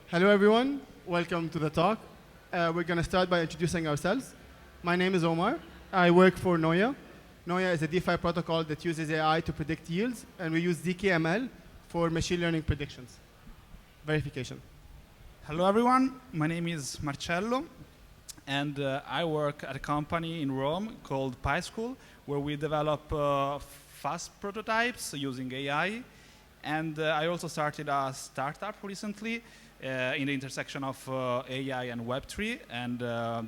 Hello, everyone. Welcome to the talk. We're going to start by introducing ourselves. My name is Omar. I work for Noya. Noya is a DeFi protocol that uses AI to predict yields, and we use ZKML for machine learning predictions. Verification. Hello, everyone. My name is Marcello, and I work at a company in Rome called PySchool, where we develop fast prototypes using AI. And I also started a startup recently in the intersection of AI and Web3. And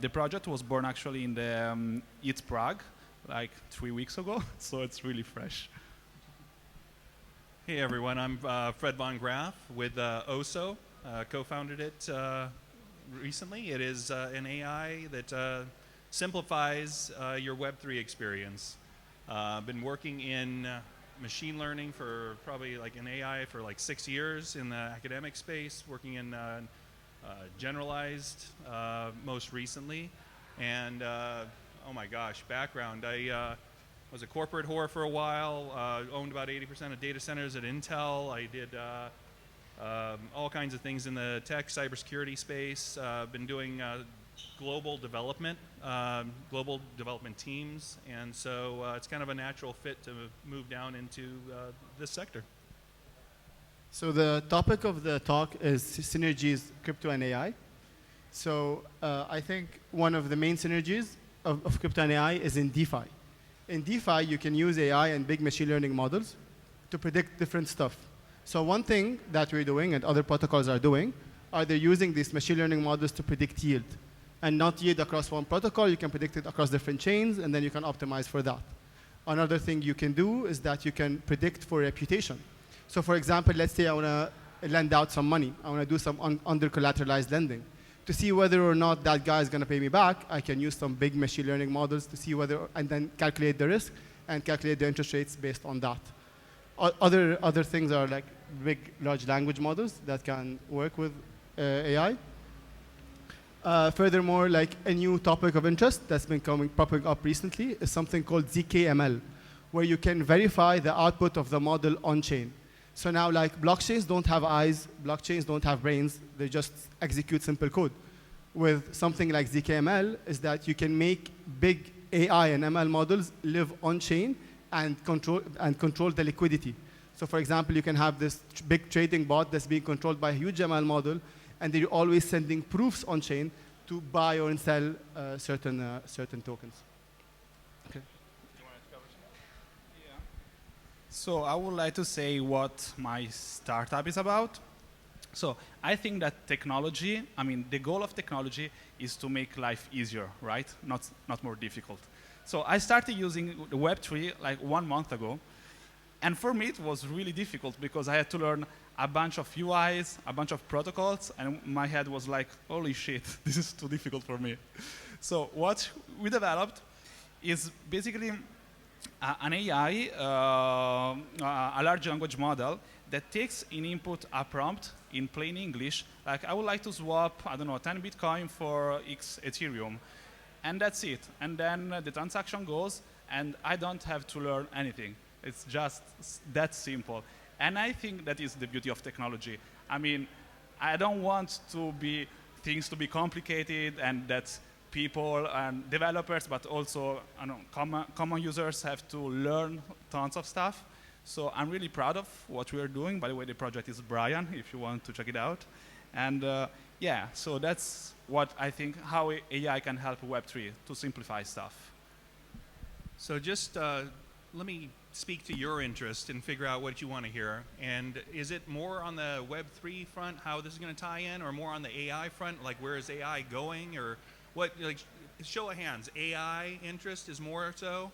the project was born actually in the ETH Prague, like 3 weeks ago. So it's really fresh. Hey, everyone. I'm Fred von Graf with OSO. Co-founded it recently. It is an AI that simplifies your Web3 experience. Been working in machine learning for probably like in AI for like 6 years in the academic space, working in generalized most recently. And oh my gosh, background. I was a corporate whore for a while, owned about 80% of data centers at Intel. I did all kinds of things in the tech, cybersecurity space. Been doing global development teams, and so it's kind of a natural fit to move down into this sector. So the topic of the talk is synergies, crypto and AI. So I think one of the main synergies of crypto and AI is in DeFi. In DeFi, you can use AI and big machine learning models to predict different stuff. So one thing that we're doing and other protocols are doing are they're using these machine learning models to predict yield. And not yield across one protocol, you can predict it across different chains, and then you can optimize for that. Another thing you can do is that you can predict for reputation. So for example, let's say I want to lend out some money. I want to do some under-collateralized lending. To see whether or not that guy is going to pay me back, I can use some big machine learning models to see whether, and then calculate the risk and calculate the interest rates based on that. Other things are like big large language models that can work with AI. Furthermore, like a new topic of interest that's been popping up recently is something called ZKML, where you can verify the output of the model on-chain. So now, like, blockchains don't have eyes, blockchains don't have brains, they just execute simple code. With something like ZKML is that you can make big AI and ML models live on-chain and control the liquidity. So for example, you can have this big trading bot that's being controlled by a huge ML model, and they're always sending proofs on-chain to buy or sell certain tokens. Okay. You want to cover some? Yeah. So I would like to say what my startup is about. So I think that technology, the goal of technology is to make life easier, right? Not more difficult. So I started using the Web3 like 1 month ago. And for me, it was really difficult because I had to learn a bunch of UIs, a bunch of protocols, and my head was like, holy shit, this is too difficult for me. So what we developed is basically an AI, a large language model that takes in input a prompt in plain English, like I would like to swap, 10 Bitcoin for X Ethereum. And that's it. And then the transaction goes, and I don't have to learn anything. It's just that simple. And I think that is the beauty of technology. I don't want things to be complicated and that people and developers, but also common users have to learn tons of stuff. So I'm really proud of what we are doing. By the way, the project is Brian, if you want to check it out. And yeah, so that's what I think, how AI can help Web3 to simplify stuff. So just let me speak to your interest and figure out what you want to hear. And is it more on the Web3 front, how this is going to tie in, or more on the AI front, like where is AI going, or what? Like, show of hands, AI interest is more so?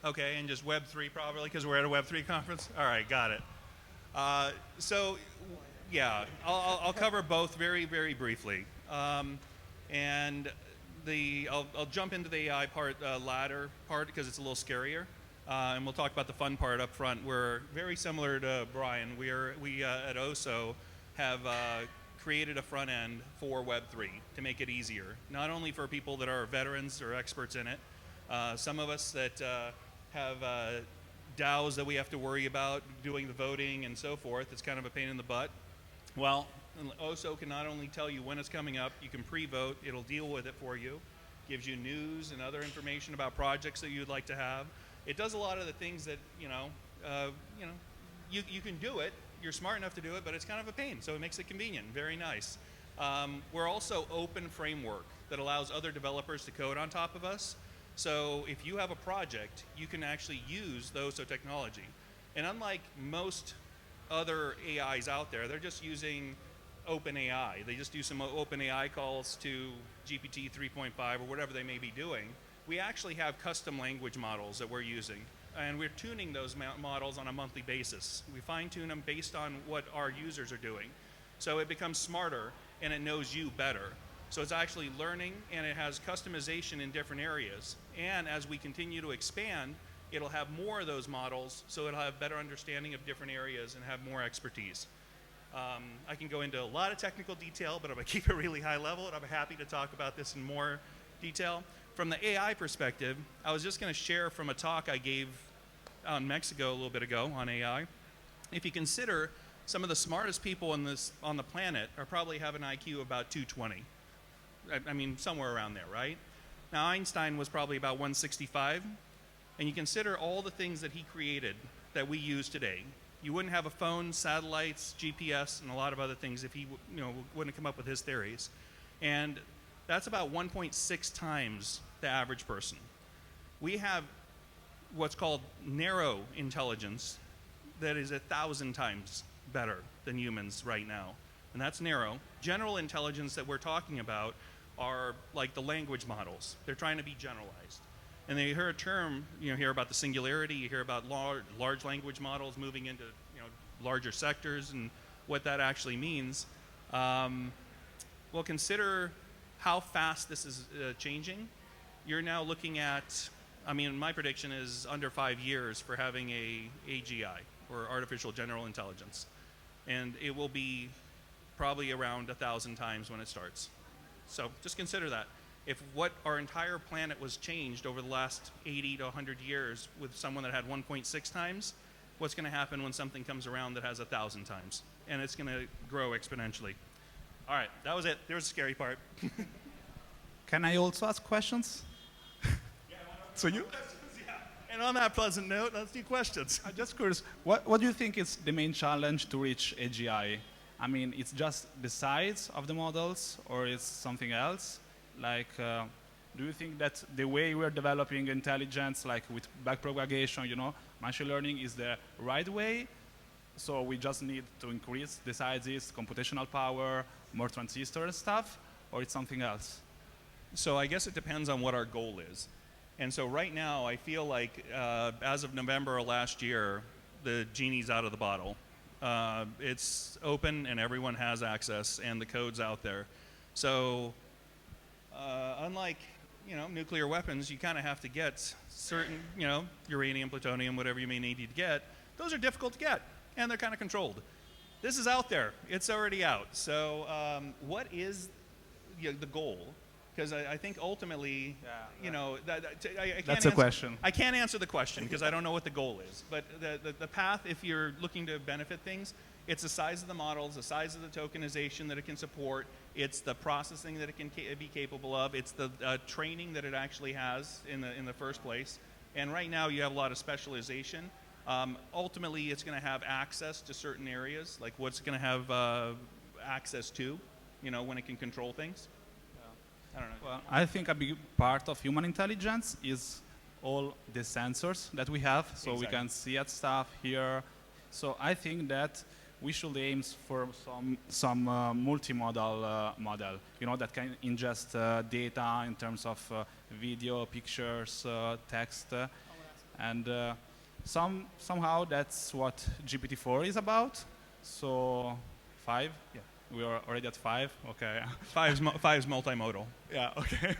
Okay, and just Web3 probably because we're at a Web3 conference? All right, got it. So yeah, I'll cover both very, very briefly. And I'll jump into the AI part, latter part, because it's a little scarier. And we'll talk about the fun part up front. We're very similar to Brian. We at OSO have created a front end for Web3 to make it easier, not only for people that are veterans or experts in it. Some of us that have DAOs that we have to worry about doing the voting and so forth. It's kind of a pain in the butt. Well, And OSO can not only tell you when it's coming up, you can pre-vote, it'll deal with it for you, gives you news and other information about projects that you'd like to have. It does a lot of the things that, you can do it, you're smart enough to do it, but it's kind of a pain, so it makes it convenient, very nice. We're also open framework that allows other developers to code on top of us. So if you have a project, you can actually use the OSO technology. And unlike most other AIs out there, they're just using OpenAI. They just do some OpenAI calls to GPT 3.5 or whatever they may be doing. We actually have custom language models that we're using, and we're tuning those models on a monthly basis. We fine-tune them based on what our users are doing. So it becomes smarter, and it knows you better. So it's actually learning, and it has customization in different areas. And as we continue to expand, it'll have more of those models, so it'll have better understanding of different areas and have more expertise. I can go into a lot of technical detail, but I'm going to keep it really high level, and I'm happy to talk about this in more detail. From the AI perspective, I was just going to share from a talk I gave out in Mexico a little bit ago on AI. If you consider some of the smartest people on the planet are probably have an IQ about 220. I mean, somewhere around there, right? Now, Einstein was probably about 165, and you consider all the things that he created that we use today. You wouldn't have a phone, satellites, GPS, and a lot of other things if he wouldn't come up with his theories. And that's about 1.6 times the average person. We have what's called narrow intelligence that is 1,000 times better than humans right now. And that's narrow. General intelligence that we're talking about are like the language models. They're trying to be generalized. And they hear a term, hear about the singularity, you hear about large language models moving into larger sectors and what that actually means. Well, consider how fast this is changing. You're now looking at, my prediction is under 5 years for having a AGI, or artificial general intelligence. And it will be probably around 1,000 times when it starts. So just consider that. If what our entire planet was changed over the last 80 to 100 years with someone that had 1.6 times, what's going to happen when something comes around that has 1,000 times? And it's going to grow exponentially. All right, that was it. There's the scary part. Can I also ask questions? So you? Yeah. And on that pleasant note, let's do questions. I'm just curious, what do you think is the main challenge to reach AGI? It's just the size of the models, or it's something else? Like, do you think that the way we're developing intelligence, like with backpropagation, machine learning is the right way? So we just need to increase the sizes, computational power, more transistor stuff, or it's something else? So I guess it depends on what our goal is. And so right now, I feel like as of November of last year, the genie's out of the bottle. It's open and everyone has access, and the code's out there. So unlike nuclear weapons, you kind of have to get certain uranium, plutonium, whatever you may need to get. Those are difficult to get, and they're kind of controlled. This is out there. It's already out. So what is the goal? Because I think ultimately, I can't That's a question. I can't answer the question because I don't know what the goal is. But the path, if you're looking to benefit things, it's the size of the models, the size of the tokenization that it can support, it's the processing that it can be capable of, it's the training that it actually has in the first place. And right now you have a lot of specialization. Ultimately, it's going to have access to certain areas, like what's going to have access to, when it can control things. I don't know. Well, I think a big part of human intelligence is all the sensors that we have, so Exactly. we can see at stuff, hear. So I think that we should aim for some multimodal model, that can ingest data in terms of video, pictures, text, and somehow that's what GPT-4 is about. So 5. Yeah. We are already at 5. Okay. Five's multimodal. Yeah, okay.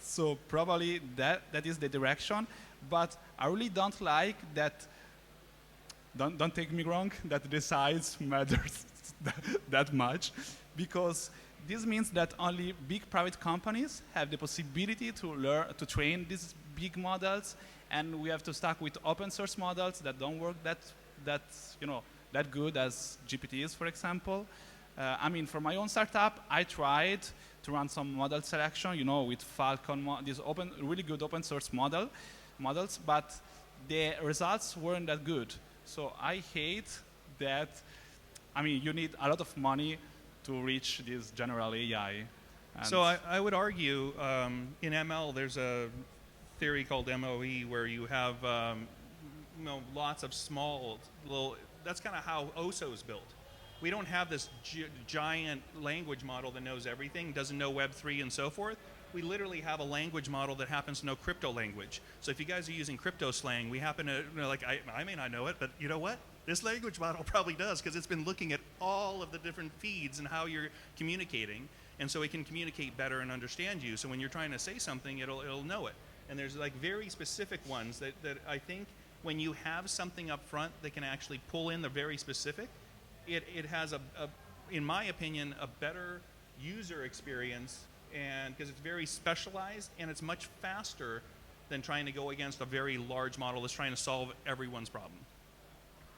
So probably that is the direction, but I really don't like that, don't take me wrong, that the size matters that much, because this means that only big private companies have the possibility to train these big models, and we have to start with open source models that don't work that good as GPT is, for example. I mean, for my own startup, I tried to run some model selection, with Falcon, these really good open source models, but the results weren't that good. So I hate that. I mean, you need a lot of money to reach this general AI. So I would argue in ML there's a theory called MOE where you have lots of small little. That's kind of how OSO is built. We don't have this giant language model that knows everything, doesn't know Web3 and so forth. We literally have a language model that happens to know crypto language. So if you guys are using crypto slang, we happen to, I may not know it, but you know what? This language model probably does because it's been looking at all of the different feeds and how you're communicating. And so it can communicate better and understand you. So when you're trying to say something, it'll know it. And there's like very specific ones that I think when you have something up front that can actually pull in the very specific, it has in my opinion, a better user experience, and because it's very specialized and it's much faster than trying to go against a very large model that's trying to solve everyone's problem.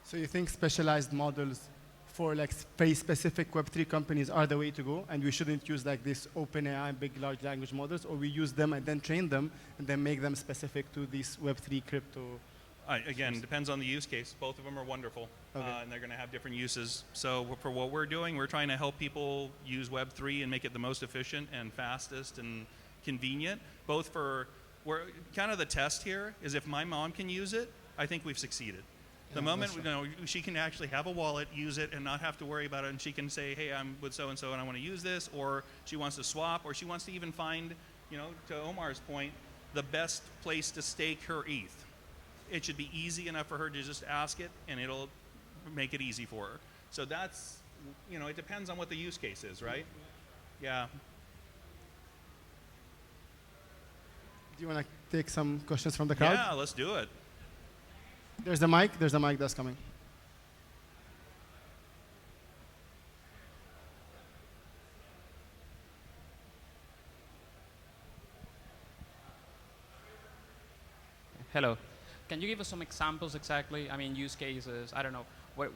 So you think specialized models for like very specific Web3 companies are the way to go, and we shouldn't use like this OpenAI big large language models, or we use them and then train them and then make them specific to these Web3 crypto? Again, depends on the use case. Both of them are wonderful, and they're going to have different uses. So for what we're doing, we're trying to help people use Web3 and make it the most efficient and fastest and convenient. Both we're kind of the test here is if my mom can use it, I think we've succeeded. The moment she can actually have a wallet, use it, and not have to worry about it, and she can say, hey, I'm with so-and-so and I want to use this, or she wants to swap, or she wants to even find, to Omar's point, the best place to stake her ETH. It should be easy enough for her to just ask it, and it'll make it easy for her. So that's, it depends on what the use case is, right? Yeah. Do you want to take some questions from the crowd? Yeah, let's do it. There's a mic that's coming. Hello. Can you give us some examples exactly? I mean, use cases. I don't know. What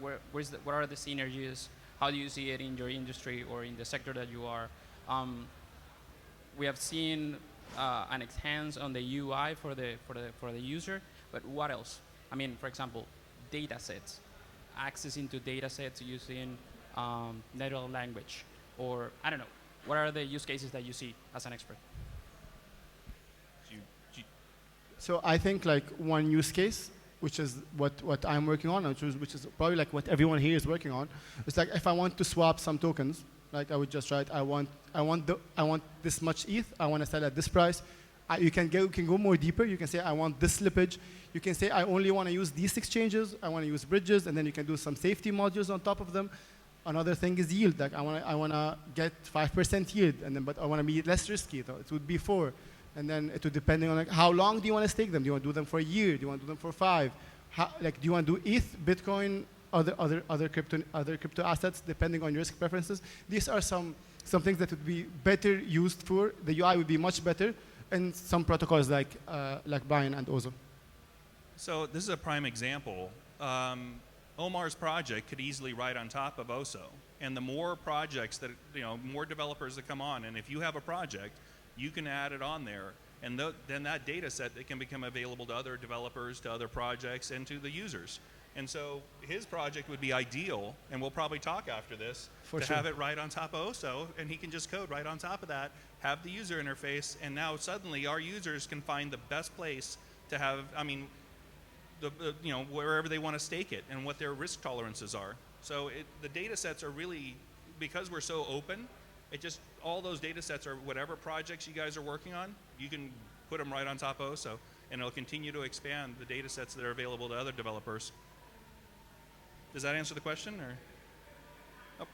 are the synergies? How do you see it in your industry or in the sector that you are? We have seen an enhance on the UI for the user, but what else? I mean, for example, data sets, access into data sets using natural language, or I don't know. What are the use cases that you see as an expert? So I think like one use case, which is what I'm working on, which is probably like what everyone here is working on, it's like if I want to swap some tokens, like I would just write, I want this much ETH, I want to sell at this price. You can go more deeper. You can say I want this slippage. You can say I only want to use these exchanges. I want to use bridges, and then you can do some safety modules on top of them. Another thing is yield. Like I want to get 5% yield, but I want to be less risky. So it would be 4. And then it would depending on like how long do you want to stake them? Do you want to do them for a year? Do you want to do them for 5? Do you want to do ETH, Bitcoin, other crypto assets depending on your risk preferences? These are some things that would be better used for. The UI would be much better, and some protocols like Brian and Ozo. So this is a prime example. Omar's project could easily ride on top of OSO, and the more projects that more developers that come on, and if you have a project, you can add it on there, and then that data set it can become available to other developers, to other projects, and to the users. And so his project would be ideal, and we'll probably talk after this, have it right on top of OSO, and he can just code right on top of that, have the user interface, and now suddenly our users can find the best place to have, wherever they want to stake it and what their risk tolerances are. So the data sets are really, because we're so open, all those data sets are whatever projects you guys are working on, you can put them right on top of OSO, and it'll continue to expand the data sets that are available to other developers. Does that answer the question, or? Oh.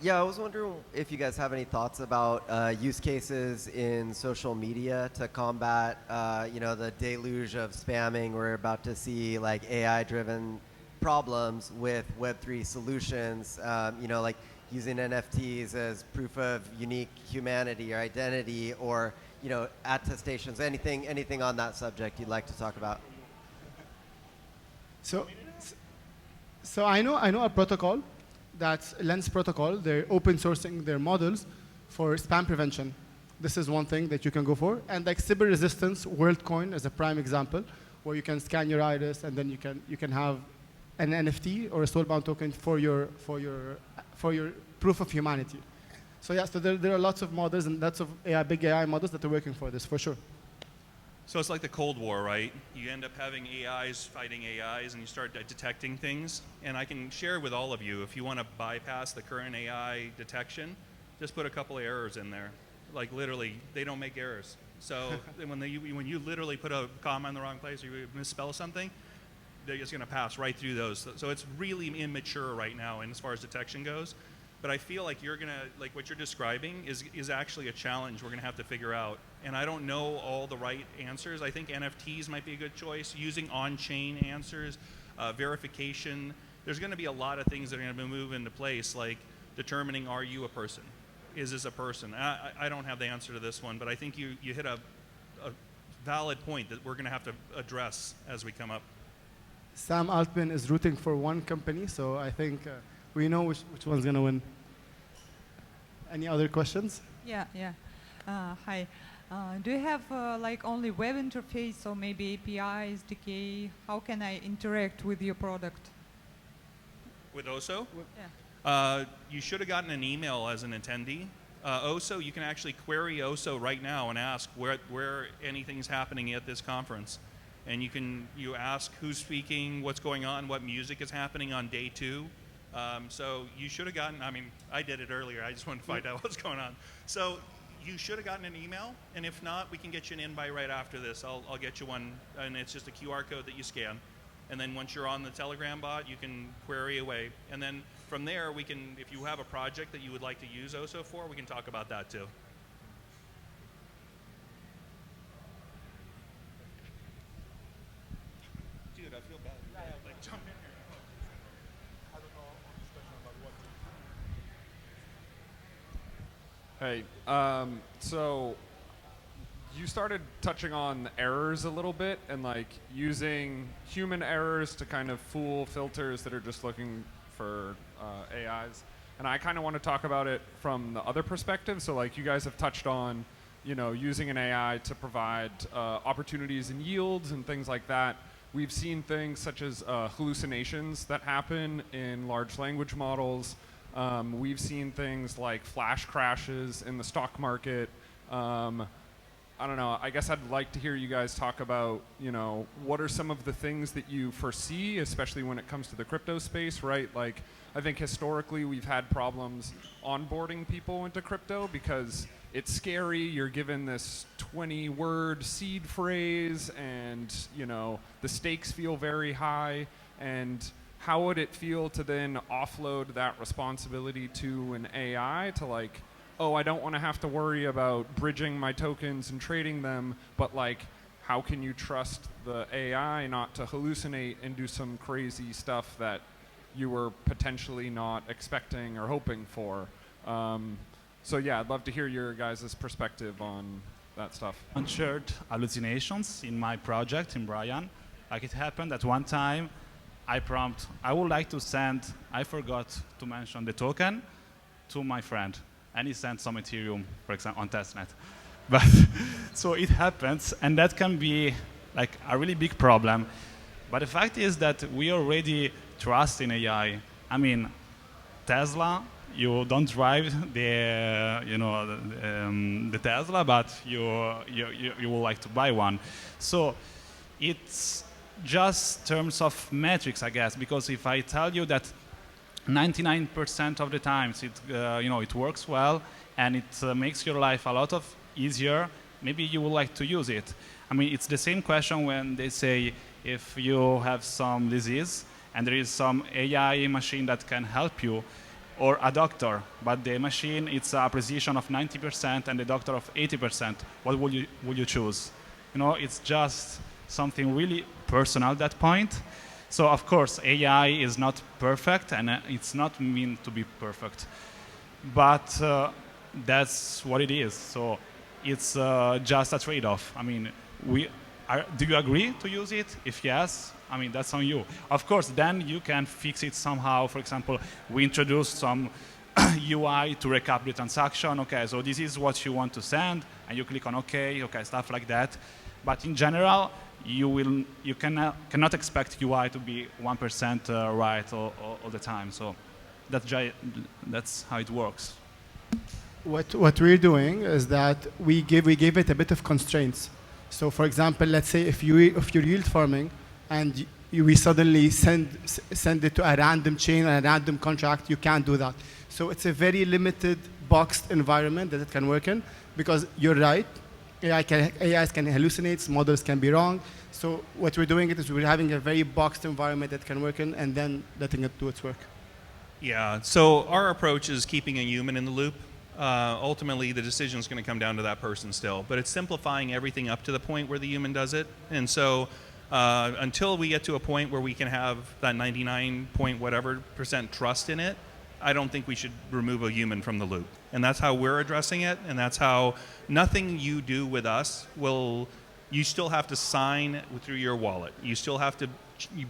Yeah, I was wondering if you guys have any thoughts about use cases in social media to combat, the deluge of spamming. We're about to see like AI-driven problems with Web3 solutions, like using NFTs as proof of unique humanity or identity, or attestations, anything on that subject you'd like to talk about? So, so I know a protocol, that's Lens protocol. They're open sourcing their models for spam prevention. This is one thing that you can go for. And like cyber resistance, WorldCoin is a prime example, where you can scan your iris and then you can have an NFT or a soulbound token for your proof of humanity. So yeah, so there are lots of models and lots of big AI models that are working for this, for sure. So it's like the Cold War, right? You end up having AIs fighting AIs, and you start detecting things. And I can share with all of you, if you want to bypass the current AI detection, just put a couple of errors in there. Like literally, they don't make errors. So when you literally put a comma in the wrong place or you misspell something, they're just going to pass right through those. So it's really immature right now, and as far as detection goes. But I feel like what you're describing is actually a challenge we're going to have to figure out. And I don't know all the right answers. I think NFTs might be a good choice, using on-chain answers, verification. There's going to be a lot of things that are going to move into place, like determining, are you a person? Is this a person? I don't have the answer to this one, but I think you hit a valid point that we're going to have to address as we come up. Sam Altman is rooting for one company, so I think we know which one's going to win. Any other questions? Yeah. Hi. Do you have like only web interface or maybe APIs, SDK? How can I interact with your product? With OSO? Yeah. You should have gotten an email as an attendee. OSO, you can actually query OSO right now and ask where anything's happening at this conference. And you ask who's speaking, what's going on, what music is happening on day 2. So you should have gotten, I did it earlier. I just wanted to find out what's going on. So you should have gotten an email. And if not, we can get you an invite right after this. I'll get you one. And it's just a QR code that you scan. And then once you're on the Telegram bot, you can query away. And then from there, we can, if you have a project that you would like to use OSO for, we can talk about that too. Dude, I feel bad. Like, jump in here. I don't know on discussion about what to. Hey, so you started touching on errors a little bit and like using human errors to kind of fool filters that are just looking for AIs. And I kind of want to talk about it from the other perspective. So like you guys have touched on, using an AI to provide opportunities and yields and things like that. We've seen things such as hallucinations that happen in large language models. We've seen things like flash crashes in the stock market. I don't know, I guess I'd like to hear you guys talk about, what are some of the things that you foresee, especially when it comes to the crypto space, right? Like, I think historically we've had problems onboarding people into crypto because it's scary. You're given this 20-word seed phrase and, the stakes feel very high. And how would it feel to then offload that responsibility to an AI to like, oh, I don't want to have to worry about bridging my tokens and trading them, but like, how can you trust the AI not to hallucinate and do some crazy stuff that you were potentially not expecting or hoping for? So yeah, I'd love to hear your guys' perspective on that stuff. Unshared hallucinations in my project in Brian. Like it happened at one time, I would like to send, I forgot to mention the token to my friend. And he sent some Ethereum, for example, on testnet. But so it happens, and that can be like a really big problem. But the fact is that we already trust in AI. Tesla, you don't drive the Tesla, but you would like to buy one. So it's just terms of metrics, I guess, because if I tell you that 99% of the times it works well and it makes your life a lot easier, maybe you would like to use it. It's the same question when they say if you have some disease and there is some AI machine that can help you, or a doctor, but the machine, it's a precision of 90% and the doctor of 80%, what would you choose? It's just something really personal at that point. So of course, AI is not perfect, and it's not meant to be perfect. But that's what it is. So it's just a trade-off. I mean, do you agree to use it? If yes, I mean, that's on you. Of course, then you can fix it somehow. For example, we introduced some UI to recap the transaction. Okay, so this is what you want to send, and you click on OK, stuff like that. But in general, you cannot expect UI to be 1% right all the time. So that's how it works. What we're doing is that we give it a bit of constraints. So for example, let's say if you're yield farming and we suddenly send it to a random chain and a random contract, you can't do that. So it's a very limited boxed environment that it can work in, because you're right, AIs can hallucinate, models can be wrong. So what we're doing is we're having a very boxed environment that can work in and then letting it do its work. Yeah, so our approach is keeping a human in the loop. Ultimately, the decision is going to come down to that person still, but it's simplifying everything up to the point where the human does it. And so until we get to a point where we can have that 99 point whatever % trust in it, I don't think we should remove a human from the loop. And that's how we're addressing it, and that's how nothing you do with us you still have to sign through your wallet. You still have to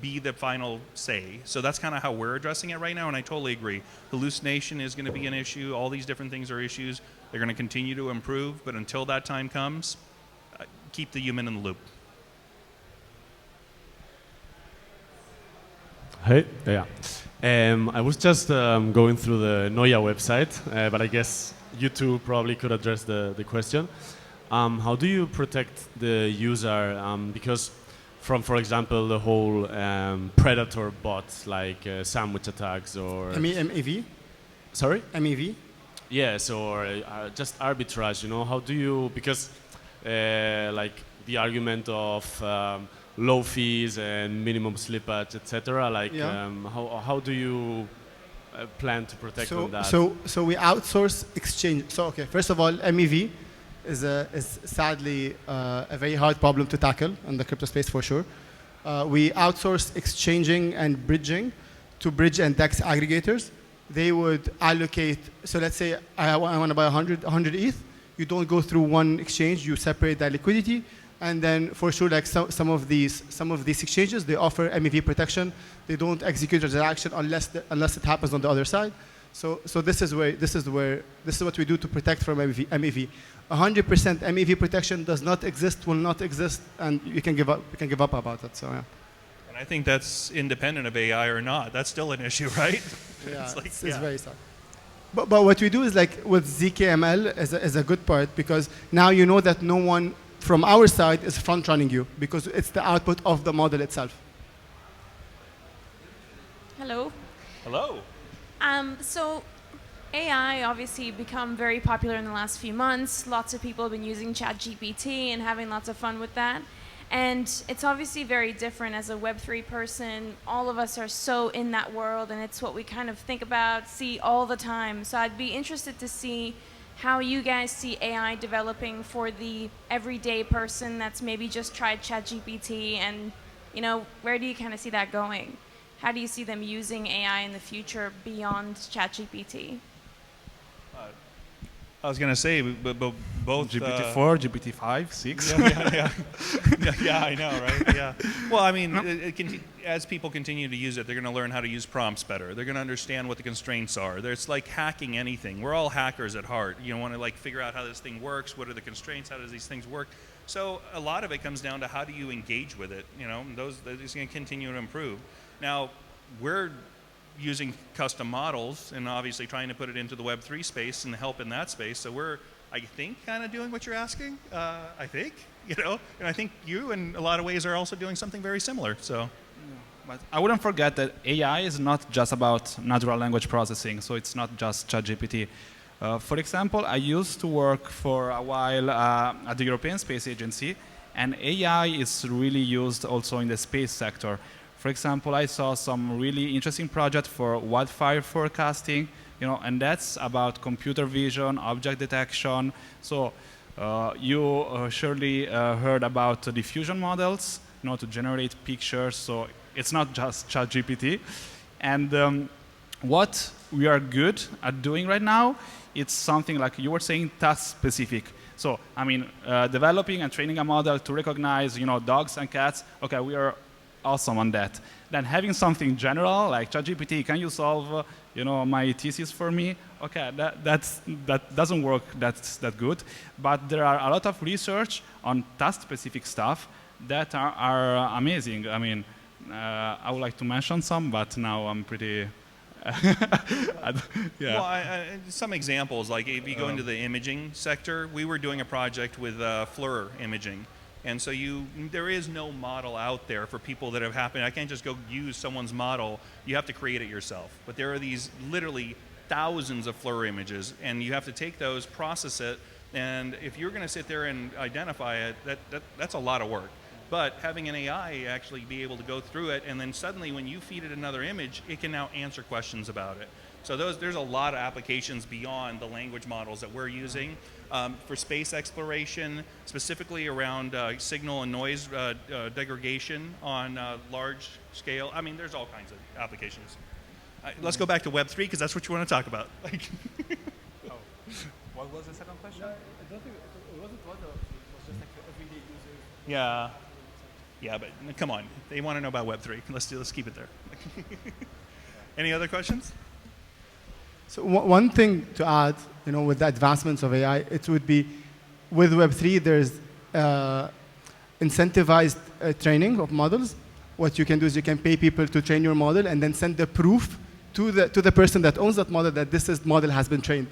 be the final say. So that's kind of how we're addressing it right now, and I totally agree. Hallucination is going to be an issue. All these different things are issues. They're going to continue to improve, but until that time comes, keep the human in the loop. Hey, yeah. I was just going through the Noia website, but I guess you two probably could address the question. How do you protect the user? Because from, for example, the whole predator bots like sandwich attacks or... MEV? Sorry? MEV? Yes, or just arbitrage, you know? How do you... Because like the argument of low fees and minimum slippage, etc. Like, yeah. How do you plan to protect on that? So we outsource exchange. So okay, first of all, MEV is sadly a very hard problem to tackle in the crypto space for sure. We outsource exchanging and bridging to bridge and DEX aggregators. They would allocate. So let's say I want to buy 100 ETH. You don't go through one exchange. You separate that liquidity. And then for sure, like some of these exchanges, they offer MEV protection. They don't execute a transaction unless it happens on the other side. So this is what we do to protect from MEV. 100% MEV protection does not exist, will not exist, and you can give up about it. So yeah. And I think that's independent of AI or not. That's still an issue, right? Yeah, it's very sad. But what we do is like with ZKML is a good part, because now you know that no one from our side is front running you, because it's the output of the model itself. Hello. Hello. So AI obviously become very popular in the last few months. Lots of people have been using ChatGPT and having lots of fun with that. And it's obviously very different as a Web3 person. All of us are so in that world, and it's what we kind of think about, see all the time. So I'd be interested to see how you guys see AI developing for the everyday person that's maybe just tried ChatGPT, and where do you kind of see that going? How do you see them using AI in the future beyond ChatGPT? I was going to say, but both GPT-4, GPT-5, 6. Yeah, I know, right? Yeah. Well, I mean, as people continue to use it, they're going to learn how to use prompts better. They're going to understand what the constraints are. It's like hacking anything. We're all hackers at heart. You want to like figure out how this thing works. What are the constraints? How does these things work? So a lot of it comes down to how do you engage with it. Those are going to continue to improve. Now, we're using custom models and obviously trying to put it into the Web3 space and help in that space. So we're, I think, kind of doing what you're asking. I think, and I think you, in a lot of ways, are also doing something very similar. So, but I wouldn't forget that AI is not just about natural language processing. So it's not just ChatGPT. For example, I used to work for a while at the European Space Agency, and AI is really used also in the space sector. For example, I saw some really interesting project for wildfire forecasting, and that's about computer vision, object detection. So you surely heard about the diffusion models, to generate pictures. So it's not just ChatGPT. And what we are good at doing right now, it's something like you were saying, task specific. So, I mean, developing and training a model to recognize, dogs and cats, okay, we are awesome on that. Then having something general, like ChatGPT, can you solve, my thesis for me? Okay, that doesn't work that good. But there are a lot of research on task-specific stuff that are amazing. I mean, I would like to mention some, but now I'm pretty... yeah. Well, some examples, like if you go into the imaging sector, we were doing a project with FLIR imaging. And so there is no model out there for people that have happened. I can't just go use someone's model. You have to create it yourself. But there are these literally thousands of FLIR images, and you have to take those, process it, and if you're going to sit there and identify it, that's a lot of work. But having an AI actually be able to go through it, and then suddenly when you feed it another image, it can now answer questions about it. So there's a lot of applications beyond the language models that we're using for space exploration, specifically around signal and noise degradation on large scale. I mean, there's all kinds of applications. Let's go back to Web3 because that's what you want to talk about. Oh. What was the second question? I don't think it wasn't what it was just like everyday users. Yeah. Yeah, but come on. They want to know about Web3. Let's keep it there. Any other questions? So one thing to add, with the advancements of AI, it would be with Web3, there's incentivized training of models. What you can do is you can pay people to train your model and then send the proof to the person that owns that model that this model has been trained.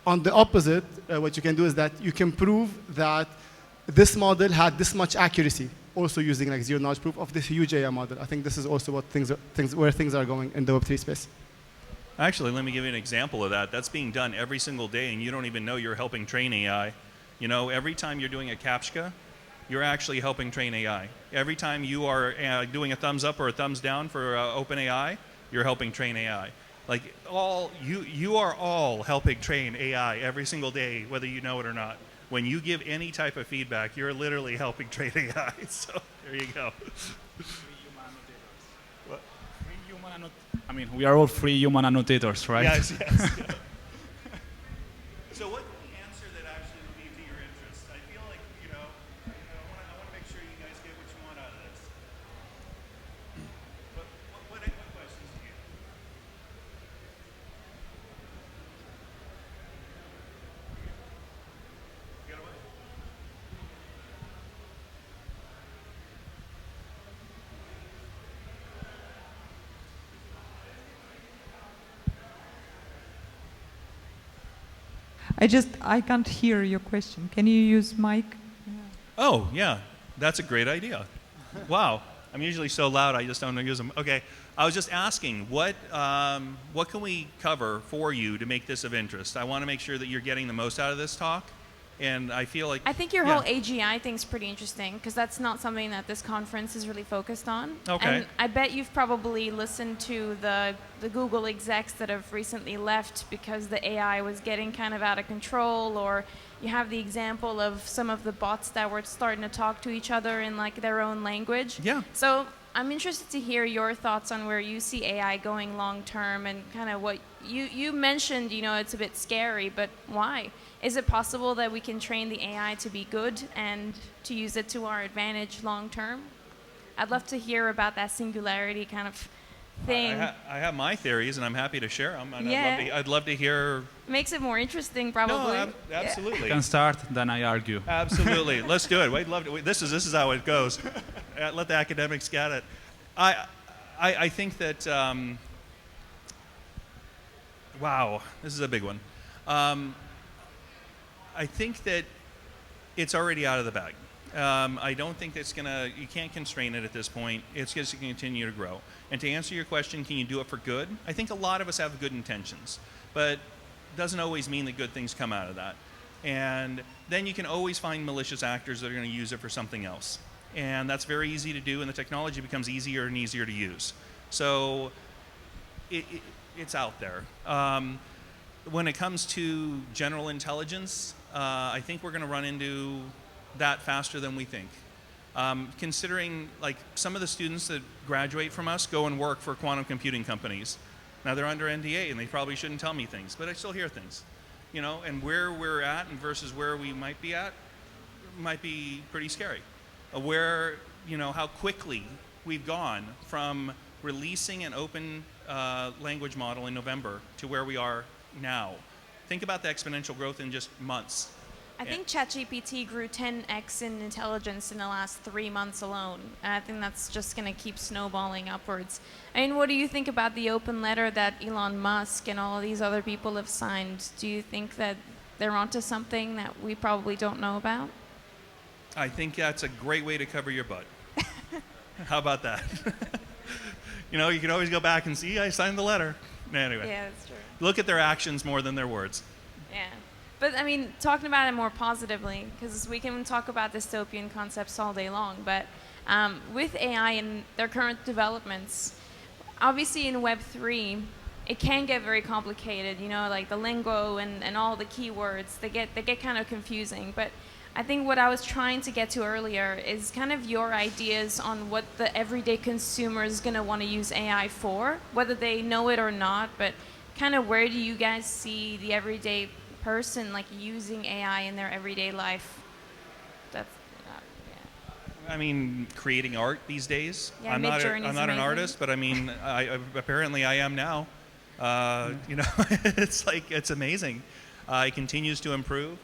On the opposite, what you can do is that you can prove that this model had this much accuracy, also using like zero knowledge proof of this huge AI model. I think this is also what where things are going in the Web3 space. Actually, let me give you an example of that. That's being done every single day, and you don't even know you're helping train AI. Every time you're doing a CAPTCHA, you're actually helping train AI. Every time you are doing a thumbs up or a thumbs down for OpenAI, you're helping train AI. Like you are all helping train AI every single day, whether you know it or not. When you give any type of feedback, you're literally helping train AI. So there you go. I mean, we are all free human annotators, right? Yes, yes. So what can we answer that actually would be to your interest? I feel like, I want to make sure you guys get what you want out of this. What questions do you have? You got a what? I can't hear your question. Can you use mic? Oh, yeah. That's a great idea. Wow. I'm usually so loud, I just don't use them. Okay. I was just asking, what can we cover for you to make this of interest? I want to make sure that you're getting the most out of this talk. And I feel like... I think your whole AGI thing's pretty interesting, because that's not something that this conference is really focused on. Okay. And I bet you've probably listened to the Google execs that have recently left because the AI was getting kind of out of control, or you have the example of some of the bots that were starting to talk to each other in like their own language. Yeah. So I'm interested to hear your thoughts on where you see AI going long term, and kind of what you mentioned, it's a bit scary, but why? Is it possible that we can train the AI to be good and to use it to our advantage long term? I'd love to hear about that singularity kind of thing. I have my theories, and I'm happy to share them. And Yeah. I'd love to hear... Makes it more interesting, probably. No, absolutely. You can start, then I argue. Absolutely. Let's do it. We'd love to. This is how it goes. Let the academics get it. I think that... wow, this is a big one. I think that it's already out of the bag. I don't think it's you can't constrain it at this point. It's just going to continue to grow. And to answer your question, can you do it for good? I think a lot of us have good intentions, but it doesn't always mean that good things come out of that. And then you can always find malicious actors that are going to use it for something else. And that's very easy to do, and the technology becomes easier and easier to use. So it's out there. When it comes to general intelligence, I think we're going to run into that faster than we think. Considering like some of the students that graduate from us go and work for quantum computing companies. Now they're under NDA and they probably shouldn't tell me things, but I still hear things. and where we're at and versus where we might be at might be pretty scary. Where, how quickly we've gone from releasing an open language model in November to where we are now. Think about the exponential growth in just months. I think ChatGPT grew 10x in intelligence in the last 3 months alone. And I think that's just going to keep snowballing upwards. I mean, what do you think about the open letter that Elon Musk and all of these other people have signed? Do you think that they're onto something that we probably don't know about? I think that's a great way to cover your butt. How about that? You can always go back and see, I signed the letter. Anyway. Yeah, that's true. Look at their actions more than their words. Yeah. But, I mean, talking about it more positively, because we can talk about dystopian concepts all day long, but with AI and their current developments, obviously in Web3, it can get very complicated, like the lingo and all the keywords, they get kind of confusing. But I think what I was trying to get to earlier is kind of your ideas on what the everyday consumer is going to want to use AI for, whether they know it or not, but kind of where do you guys see the everyday person like using AI in their everyday life? That's I mean, creating art these days. Yeah, I'm not Midjourney's an amazing. artist, but I mean, apparently I am now. It's amazing. It continues to improve.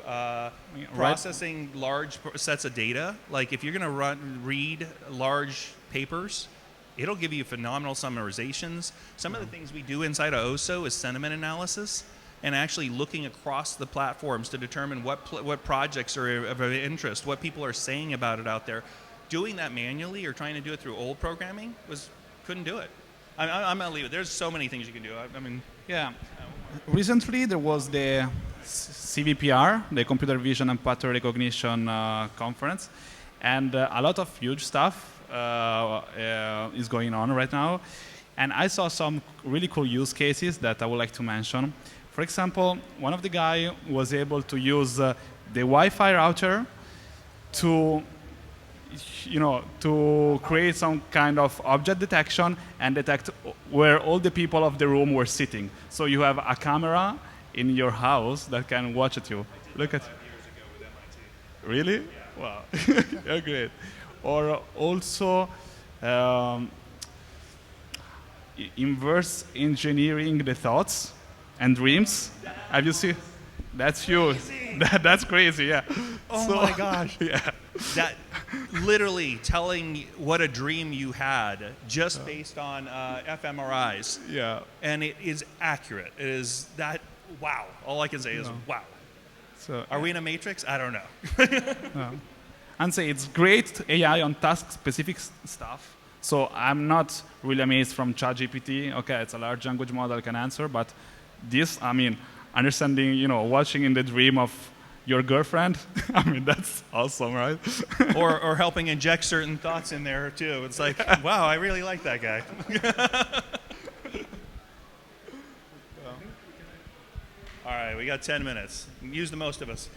Processing large sets of data. Like if you're going to read large papers, it'll give you phenomenal summarizations. Some of the things we do inside of OSO is sentiment analysis and actually looking across the platforms to determine what projects are of interest, what people are saying about it out there. Doing that manually or trying to do it through old programming couldn't do it. I'm going to leave it. There's so many things you can do. I mean, yeah. Recently, there was the CVPR, the Computer Vision and Pattern Recognition conference, and a lot of huge stuff is going on right now. And I saw some really cool use cases that I would like to mention. For example, one of the guys was able to use the Wi-Fi router to create some kind of object detection and detect where all the people of the room were sitting. So you have a camera in your house that can watch at you. Look at. Really? Yeah. Wow. You're great. Or also inverse engineering the thoughts and dreams. Have you seen? That's huge. That's crazy, yeah. Oh my gosh. Yeah. That literally telling what a dream you had just based on fMRIs. Yeah. And it is accurate. It is that, wow. All I can say is wow. So, are we in a matrix? I don't know. And say it's great AI on task-specific stuff. So I'm not really amazed from ChatGPT. Okay, it's a large language model can answer, but this, I mean, understanding, watching in the dream of your girlfriend, I mean, that's awesome, right? or helping inject certain thoughts in there, too. It's like, wow, I really like that guy. All right, we got 10 minutes. Use the most of us.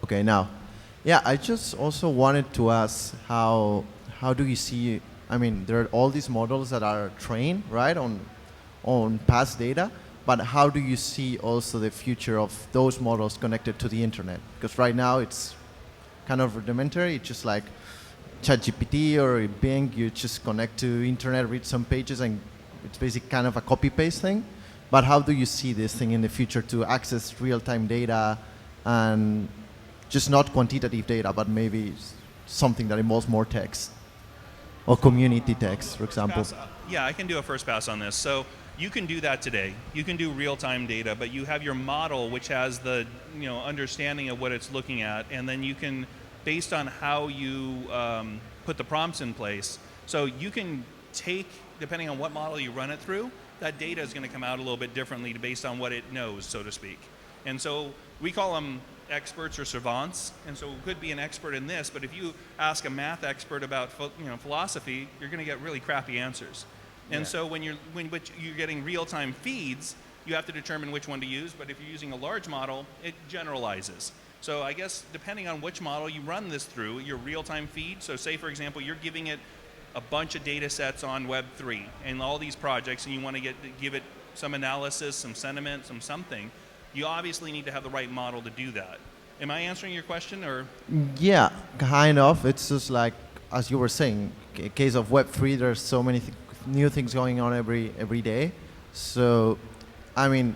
Okay, now, yeah, I just also wanted to ask how do you see, I mean, there are all these models that are trained, right, on past data, but how do you see also the future of those models connected to the internet? Because right now it's kind of rudimentary, it's just like ChatGPT or Bing, you just connect to internet, read some pages, and it's basically kind of a copy-paste thing. But how do you see this thing in the future to access real-time data and just not quantitative data, but maybe something that involves more text or community text, for example? Yeah, I can do a first pass on this. So you can do that today. You can do real-time data, but you have your model which has the understanding of what it's looking at, and then you can, based on how you put the prompts in place, so you can take, depending on what model you run it through, that data is going to come out a little bit differently based on what it knows, so to speak. And so we call them experts or savants, and so it could be an expert in this, but if you ask a math expert about philosophy, you're going to get really crappy answers. And so when you're getting real-time feeds, you have to determine which one to use, but if you're using a large model, it generalizes. So I guess depending on which model you run this through, your real-time feed, so say for example you're giving it a bunch of data sets on Web3 and all these projects, and you want to give it some analysis, some sentiment, something, you obviously need to have the right model to do that. Am I answering your question, or? Yeah, kind of. It's just like, as you were saying, case of Web3, there's so many new things going on every day. So, I mean,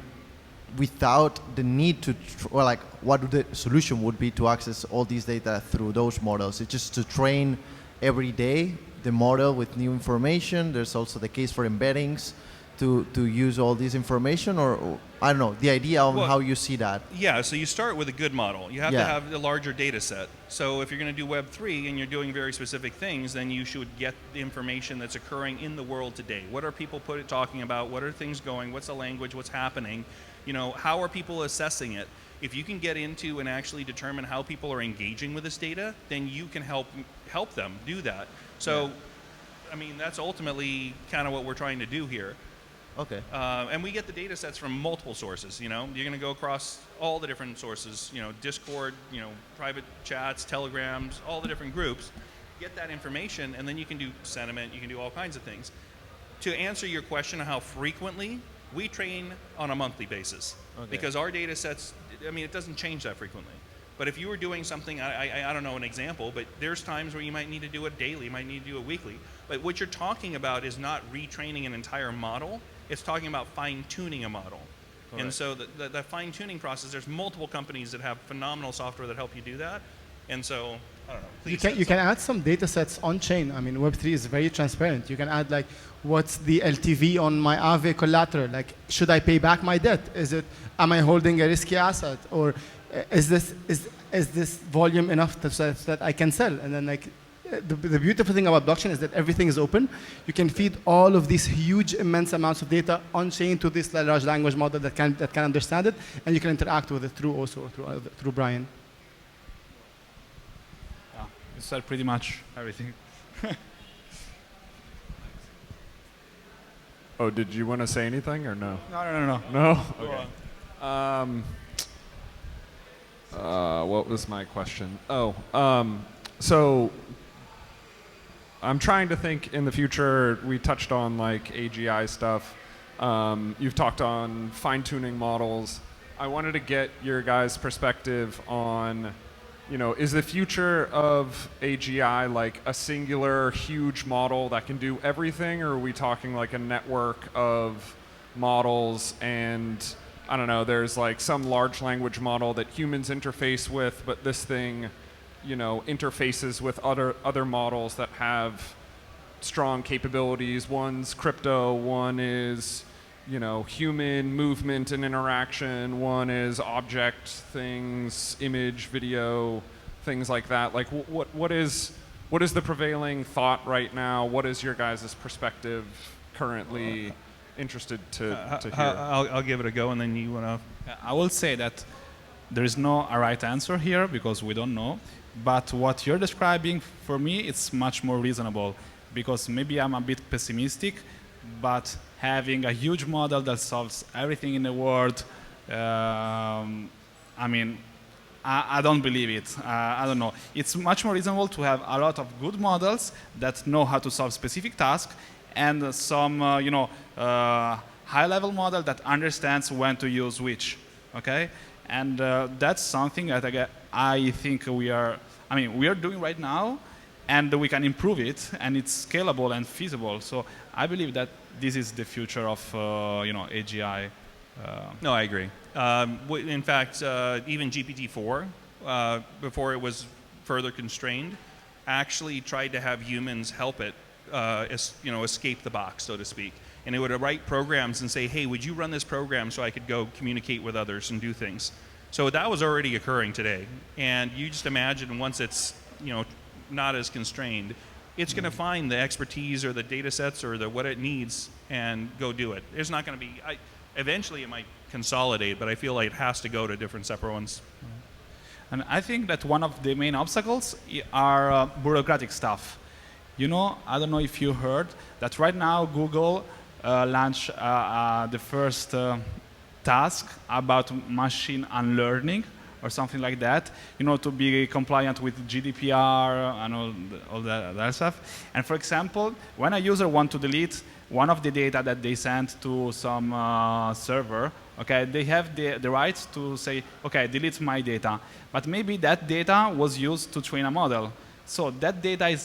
without the need to, or like, what the solution would be to access all these data through those models? It's just to train every day the model with new information. There's also the case for embeddings to use all this information, or I don't know, the idea of how you see that. Yeah, so you start with a good model. You have to have a larger data set. So if you're going to do Web3 and you're doing very specific things, then you should get the information that's occurring in the world today. What are people talking about? What are things going? What's the language? What's happening? You know, how are people assessing it? If you can get into and actually determine how people are engaging with this data, then you can help them do that. So, I mean, that's ultimately kind of what we're trying to do here. Okay. And we get the data sets from multiple sources. You know, you're going to go across all the different sources. You know, Discord, you know, private chats, telegrams, all the different groups. Get that information, and then you can do sentiment. You can do all kinds of things. To answer your question of how frequently, we train on a monthly basis because our data sets. I mean, it doesn't change that frequently. But if you were doing something, I don't know an example, but there's times where you might need to do it daily, you might need to do it weekly. But what you're talking about is not retraining an entire model. It's talking about fine-tuning a model. Correct. And so the fine-tuning process, there's multiple companies that have phenomenal software that help you do that. And so, I don't know. You can add some data sets on-chain. I mean, Web3 is very transparent. You can add, like, what's the LTV on my Aave collateral? Like, should I pay back my debt? Am I holding a risky asset? Or is this volume enough that I can sell? And then, like, the beautiful thing about blockchain is that everything is open. You can feed all of these huge, immense amounts of data on-chain to this large language model that can understand it, and you can interact with it through Brian. Yeah, you said pretty much everything. Oh, did you want to say anything or no? No. No? Okay. What was my question? So I'm trying to think in the future. We touched on like AGI stuff. You've talked on fine-tuning models. I wanted to get your guys' perspective on, you know, is the future of AGI like a singular huge model that can do everything, or are we talking like a network of models? And I don't know, there's like some large language model that humans interface with, but this thing, you know, interfaces with other models that have strong capabilities. One's crypto, one is, you know, human movement and interaction, one is object things, image, video, things like that. Like, what is the prevailing thought right now? What is your guys' perspective currently? Interested to hear. I'll give it a go, and then you want to. I will say that there is no right answer here because we don't know. But what you're describing, for me, it's much more reasonable because maybe I'm a bit pessimistic, but having a huge model that solves everything in the world, I mean, I don't believe it. I don't know. It's much more reasonable to have a lot of good models that know how to solve specific tasks and some, high-level model that understands when to use which, okay? And that's something that I think we are doing right now, and we can improve it, and it's scalable and feasible. So I believe that this is the future of AGI. No, I agree. In fact, even GPT-4, before it was further constrained, actually tried to have humans help it, escape the box, so to speak. And it would write programs and say, hey, would you run this program so I could go communicate with others and do things? So that was already occurring today. And you just imagine once it's, not as constrained, it's going to find the expertise or the data sets or what it needs and go do it. There's not going to be, eventually it might consolidate, but I feel like it has to go to different separate ones. And I think that one of the main obstacles are bureaucratic stuff. I don't know if you heard that right now Google launched the first task about machine unlearning or something like that, to be compliant with GDPR and all that stuff. And for example, when a user wants to delete one of the data that they sent to some server, okay, they have the right to say, okay, delete my data. But maybe that data was used to train a model. So that data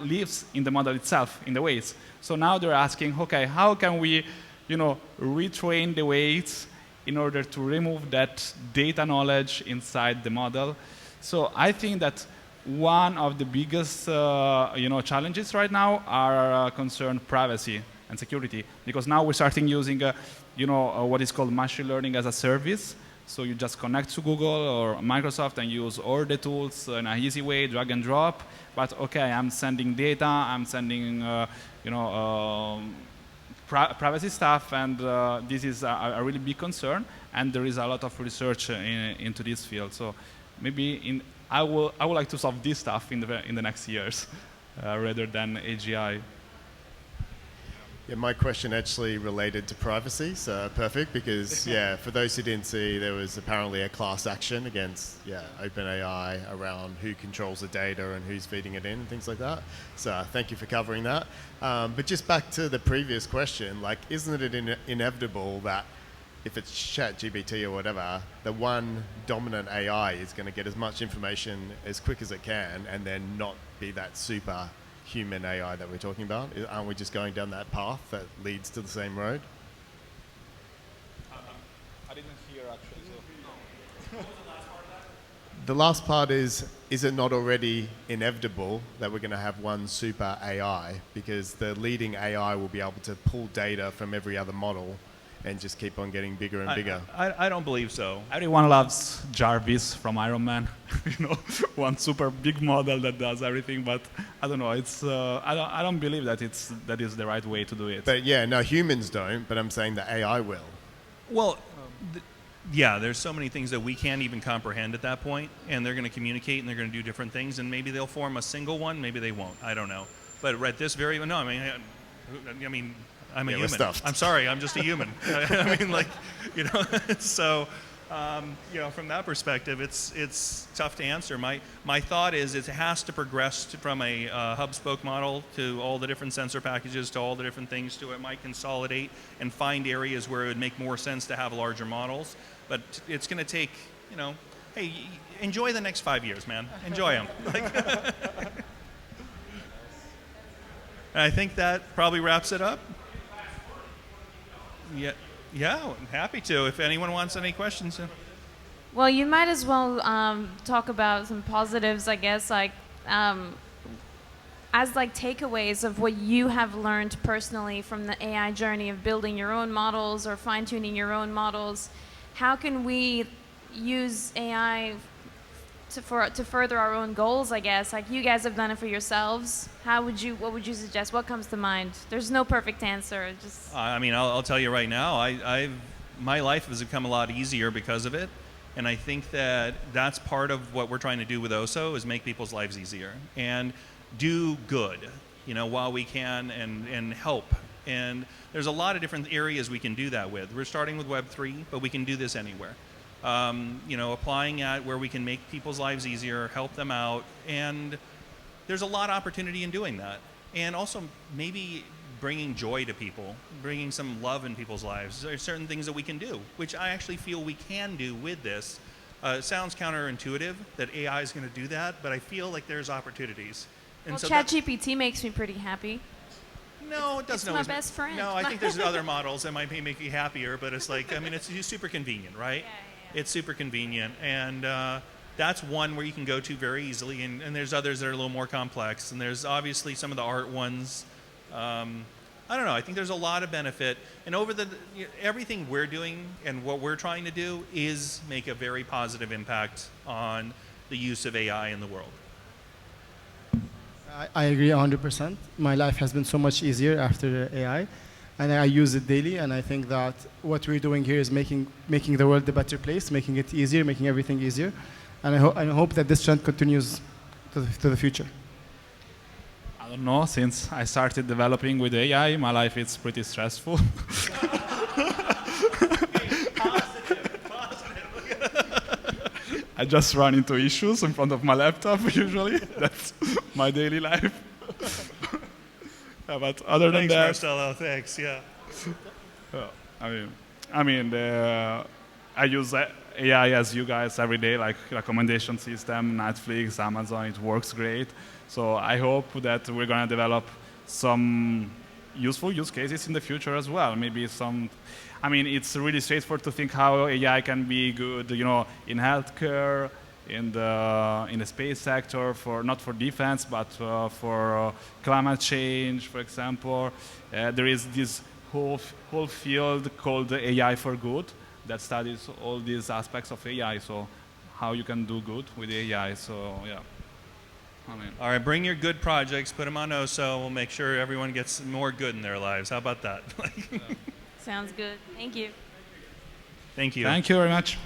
lives in the model itself, in the weights. So now they're asking, okay, how can we, retrain the weights in order to remove that data knowledge inside the model? So I think that one of the biggest challenges right now are concerned privacy and security, because now we're starting using what is called machine learning as a service. So you just connect to Google or Microsoft and use all the tools in an easy way, drag and drop. But okay, I'm sending data, I'm sending privacy stuff, and this is a really big concern. And there is a lot of research into this field. So maybe I would like to solve this stuff in the next years, rather than AGI. Yeah, my question actually related to privacy, so perfect, because for those who didn't see, there was apparently a class action against OpenAI around who controls the data and who's feeding it in and things like that. So thank you for covering that. But just back to the previous question, like, isn't it inevitable that if it's ChatGPT or whatever, the one dominant AI is going to get as much information as quick as it can and then not be that super human AI that we're talking about? Aren't we just going down that path that leads to the same road? I didn't hear actually. So. The last part is it not already inevitable that we're going to have one super AI, because the leading AI will be able to pull data from every other model and just keep on getting bigger and bigger? I don't believe so. Everyone loves Jarvis from Iron Man, one super big model that does everything. But I don't know. It's I don't believe that that is the right way to do it. But no, humans don't. But I'm saying that AI will. Well, there's so many things that we can't even comprehend at that point, and they're going to communicate and they're going to do different things, and maybe they'll form a single one, maybe they won't. I don't know. But at this very no, I mean. I'm a human. I'm sorry, I'm just a human. I mean, so, from that perspective, it's tough to answer. My thought is it has to progress from a hub-spoke model to all the different sensor packages to all the different things to it might consolidate and find areas where it would make more sense to have larger models. But it's going to take, hey, enjoy the next 5 years, man. Enjoy them. I think that probably wraps it up. Yeah, I'm happy to. If anyone wants any questions. Well, you might as well talk about some positives, I guess, as takeaways of what you have learned personally from the AI journey of building your own models or fine-tuning your own models. How can we use AI to further our own goals, I guess? Like, you guys have done it for yourselves. What would you suggest? What comes to mind? There's no perfect answer. Just I'll tell you right now, my life has become a lot easier because of it. And I think that's part of what we're trying to do with OSO, is make people's lives easier and do good, while we can, and help. And there's a lot of different areas we can do that with. We're starting with Web3, but we can do this anywhere. Applying at where we can make people's lives easier, help them out, and there's a lot of opportunity in doing that. And also maybe bringing joy to people, bringing some love in people's lives. There are certain things that we can do, which I actually feel we can do with this. It sounds counterintuitive that AI is going to do that, but I feel like there's opportunities. And well, ChatGPT makes me pretty happy. No, it doesn't. It's my best friend. No, I think there's other models that might make you happier, but it's it's super convenient, right? Yeah. It's super convenient, and that's one where you can go to very easily, and there's others that are a little more complex, and there's obviously some of the art ones. I don't know, I think there's a lot of benefit, and everything we're doing and what we're trying to do is make a very positive impact on the use of AI in the world. I agree 100%. My life has been so much easier after AI, and I use it daily, and I think that what we're doing here is making the world a better place, making it easier, making everything easier, and I hope that this trend continues to the future. I don't know, since I started developing with AI, my life is pretty stressful. I just run into issues in front of my laptop usually. That's my daily life. Yeah, but other than Thanks, that, Marcello. Thanks. Yeah. I use AI as you guys every day, like recommendation system, Netflix, Amazon. It works great. So I hope that we're gonna develop some useful use cases in the future as well. Maybe some. I mean, it's really straightforward to think how AI can be good, in healthcare, in the space sector, for not for defense, but for climate change, for example. There is this whole field called AI for good that studies all these aspects of AI. So how you can do good with AI. So yeah. All right, bring your good projects, put them on OSO. We'll make sure everyone gets more good in their lives. How about that? Sounds good. Thank you. Thank you. Thank you very much.